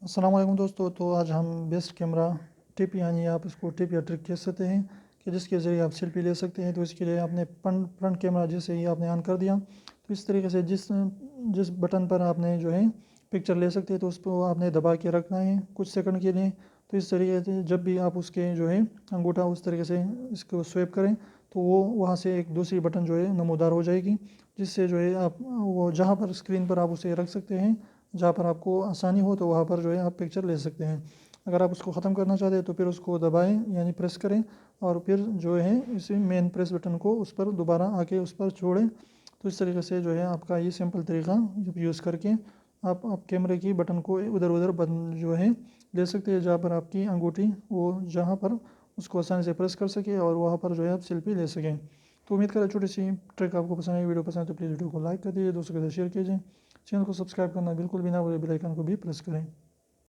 السلام علیکم دوستو، تو آج ہم بیسٹ کیمرہ ٹپ یعنی آپ اس کو ٹپ یا ٹرک کہہ سکتے ہیں کہ جس کے ذریعے آپ سیلفی لے سکتے ہیں۔ تو اس کے لیے آپ نے فرنٹ کیمرہ جیسے ہی آپ نے آن کر دیا تو اس طریقے سے جس بٹن پر آپ نے جو ہے پکچر لے سکتے ہیں تو اس کو آپ نے دبا کے رکھنا ہے کچھ سیکنڈ کے لیے۔ تو اس طریقے سے جب بھی آپ اس کے جو ہے انگوٹھا اس طریقے سے اس کو سویپ کریں تو وہ وہاں سے ایک دوسری بٹن جو ہے نمودار ہو جائے گی، جس سے جو ہے آپ وہ جہاں پر اسکرین پر آپ اسے رکھ سکتے ہیں، جہاں پر آپ کو آسانی ہو تو وہاں پر جو ہے آپ پکچر لے سکتے ہیں۔ اگر آپ اس کو ختم کرنا چاہتے ہیں تو پھر اس کو دبائیں یعنی پریس کریں اور پھر جو ہے اسی مین پریس بٹن کو اس پر دوبارہ آ کے اس پر چھوڑیں۔ تو اس طریقے سے جو ہے آپ کا یہ سمپل طریقہ یوز کر کے آپ کیمرے کی بٹن کو ادھر ادھر جو ہے لے سکتے ہیں، جہاں پر آپ کی انگوٹھی وہ جہاں پر اس کو آسانی سے پریس کر سکے اور وہاں پر جو ہے آپ سیلفی لے سکیں۔ تو امید کریں چھوٹی سی ٹرک آپ کو پسند آئی، ویڈیو پسند ہے تو پلیز ویڈیو کو لائک کر دیجیے، دوستوں کے ساتھ شیئر کیجیے، چینل کو سبسکرائب کرنا بالکل بھی نہ بھولیں، بیل آئیکن کو بھی پریس کریں۔